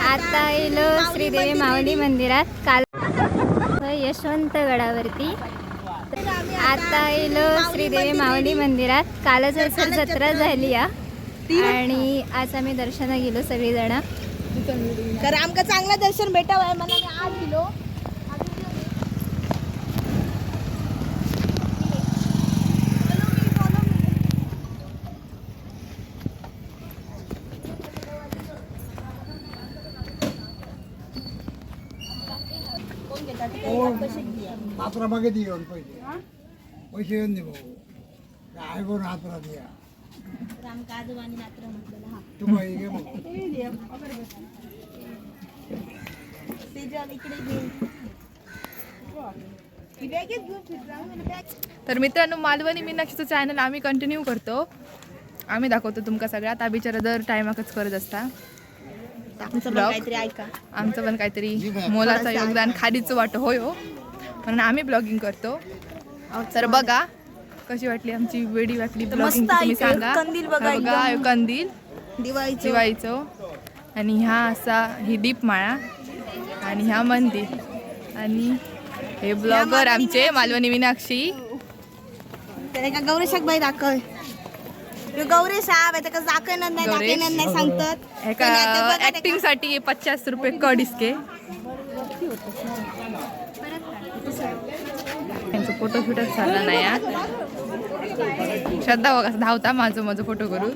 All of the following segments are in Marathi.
आता येलो श्रीदेवी माऊली मंदिरात काल यशवंत गडावरती. आता येलो श्रीदेवी माऊली मंदिरात. कालच जत्रा झाली आणि आज आम्ही दर्शना गेलो सगळीजण. तर आमका चांगला दर्शन भेटावं म्हणून आम्ही आज गेलो. हातरा मागे दे पैसे येऊन दे भाऊ काय करून हातरा द्या तू पाहिजे घे मग. तर मित्रांनो, मालवणी मीनाक्षीचं चॅनल आम्ही कंटिन्यू करतो. आम्ही दाखवतो तुमका सगळ्यात. हा बिचारा दर टायमाकच करत असता काहीतरी ऐका. आमचं पण काहीतरी मोलाचं योगदान खाडीचं वाटं होय हो, म्हणून आम्ही ब्लॉगिंग करतो. तर बघा कशी वाटली आमची वेडी वाटली ब्लॉगिंग तुम्ही सांगा. कंदील बघा, बघा कंदील दिवाळीचं. आणि ह्या असा ही दीपमाळा आणि ह्या मंदिर आणि हे ब्लॉगर आमचे मालवणी मीनाक्षी. त्याला का गौरेशाक बाई दाखव. गौरेश आहे त्याका दाखवणार नाही सांगतात. ऍक्टिंग साठी 50 रुपये कड इसके. त्यांचं फोटो शूटच झालं नाही यार. श्रद्धा बघा धावता माझं फोटो करू.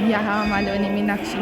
या हा मालवणी मीनाक्षी.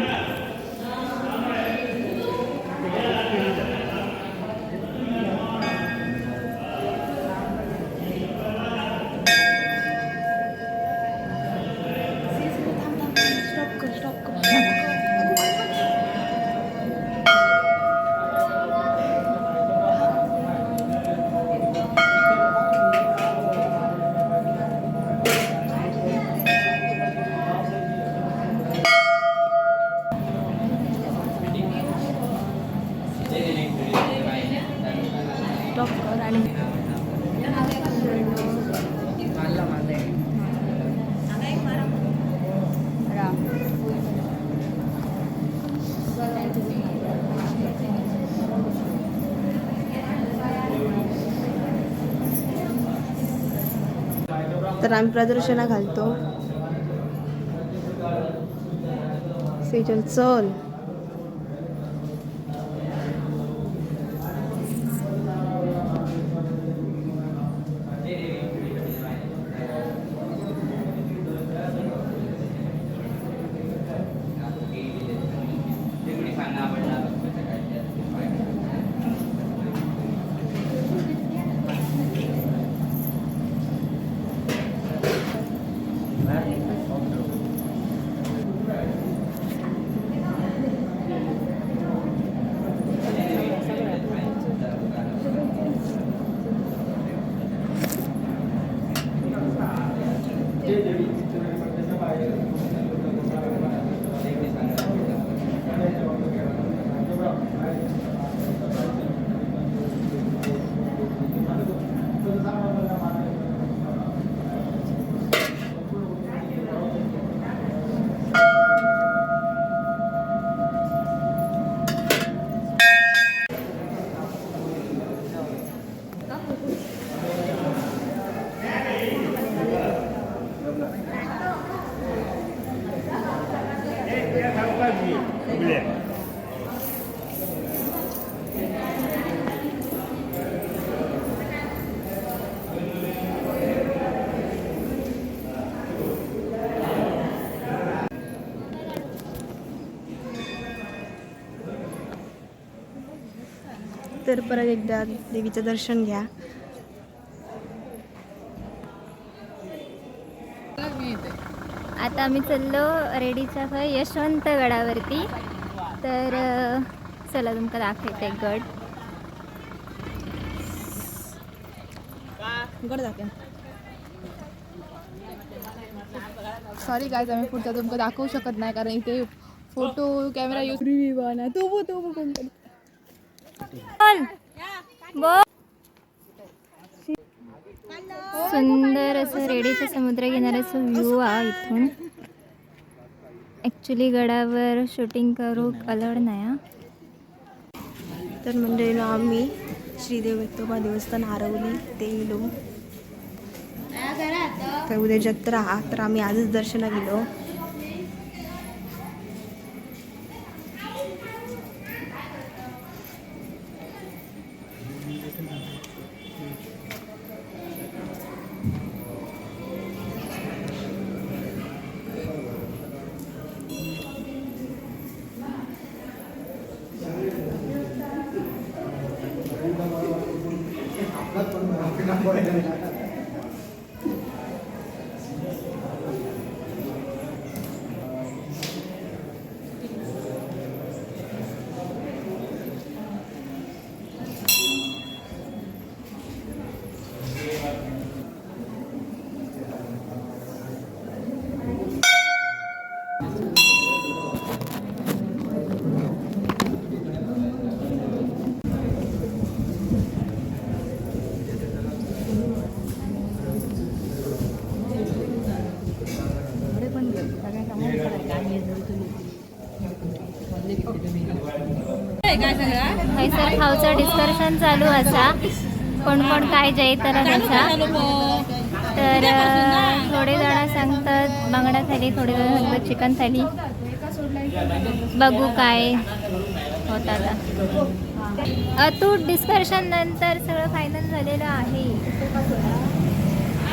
तर आम्ही प्रदर्शना घालतो. सेजल चल. तर परत एकदा देवीचं दर्शन घ्या. आता आम्ही चाललो रेडीच्या यशवंत गडावरती. तर चला तुमका दाखवते गड. सॉरी काय आम्ही पुढचा तुमका दाखवू शकत नाही कारण इथे फोटो कॅमेरा यूज रिव्ह्यू तो कोण सुंदर असं रेडीच्या समुद्र किनाऱ्याचा व्ह्यू आहे इथून. ॲक्च्युली गडावर शूटिंग करू अलाउड नाही हा. तर म्हणजे आम्ही श्रीदेव विठोबा देवस्थान हरवली ते गेलो. तर उद्या जत्रा तर आम्ही आजच दर्शना गेलो. हैसर खाऊचं डिस्कशन चालू असा कोण कोण काय जैतला त्याचा. तर थोडे जण सांगतात बांगडा थाली, थोडे जण सांगतात चिकन थाली. बघू काय होत आता. तू डिस्कशन नंतर सगळं फायनल झालेलं आहे.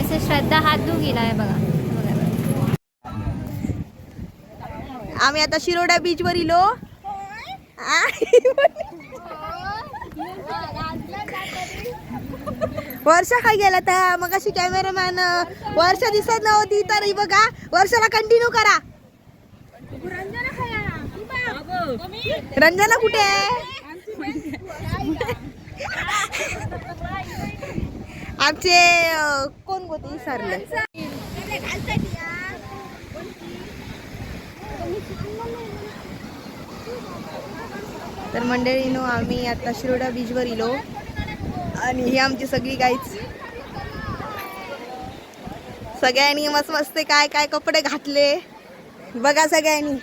असं श्रद्धा हात धू गेला आहे बघा. आम्ही आता शिरोडा बीच वर इलो. वर्षा काय गेला तर मग अशी कॅमेरामॅन वर्षा दिसत नव्हती तर ही बघा वर्षाला कंटिन्यू करा. रंजना कुठे आहे? आमचे कोण होते विसरले. तर मंडळीनो आम्ही आता शिरोडा बीचवर इलो आणि ही आमची सगळी गाईच. सगळ्यांनी मस्त मस्त काय काय कपडे घातले बघा सगळ्यांनी.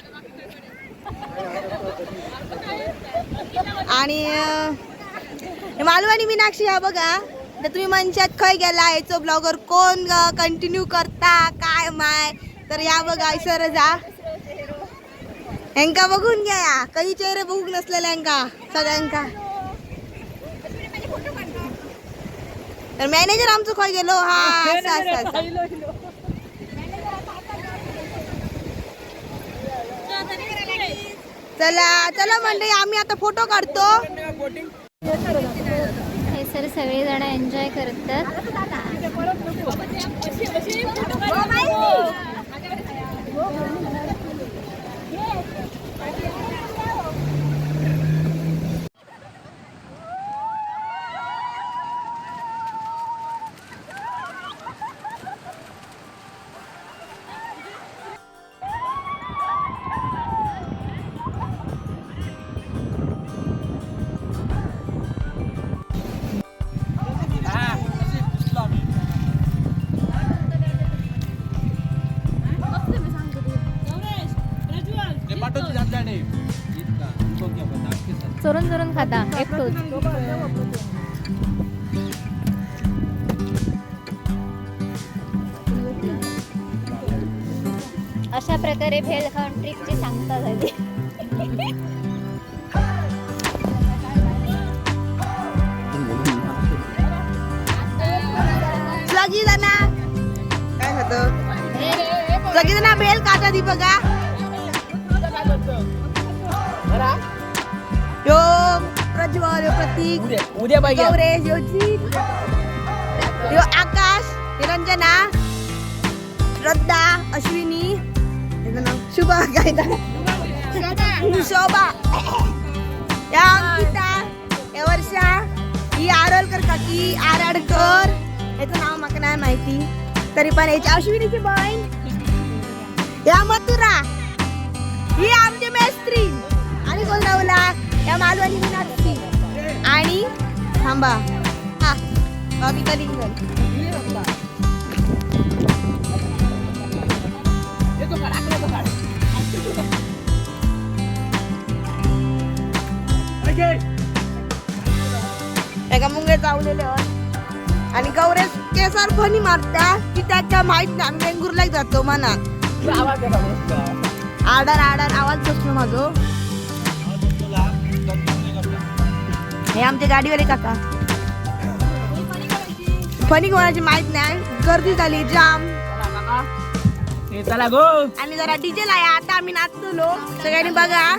आणि मालू आणि मीनाक्षी हा बघा. तर तुम्ही म्हणशात खय गेला याचो ब्लॉगर कोण कंटिन्यू करता काय माय. तर या बघा सर जा हेंका बघून घ्या. कधी चेहरे बघून नसलेल्या हेंका सगळ्यांका. तर मॅनेजर आमचं खय गेलो. हा चला चला मंडळी आम्ही आता फोटो काढतो. हे सर सगळेजण एन्जॉय करतात. चोरून चोरून खाता एकटोच. अशा प्रकारे भेल खाऊन ट्रिपची सांगता झाली. सगळी जण काय होतं सगळी जण भेल काटा दी बघा. यो प्रज्वल यो प्रतीक गौरेश यो जीत यो आकाश यो रंजना श्रद्धा अश्विनी शुभा काय शोभा या अंकिता या वर्षा ही आरोलकर काकी आराडकर याचं नाव माका नाही माहिती, तरी पण याची अश्विनीची बहीण या मथुरा ही आमची मैत्रीण. आणि कोण लावला या मालवणी मीनाक्षी आणि थांबा हा बबिता लिंगन. एका मुंगे चावलेले आणि गौरेश केसार फणी मारत्या की त्याच्या माहित नाही. आम्ही वेंगुर्ला जातो मनात आडर आडर आवाज बसलो माझो. हे आमचे गाडीवाले काका. फणी कोणाची माहित नाही. गर्दी झाली जाम आणि जरा डीजे लाया. आता आम्ही नाचतो सगळ्यांनी बघा.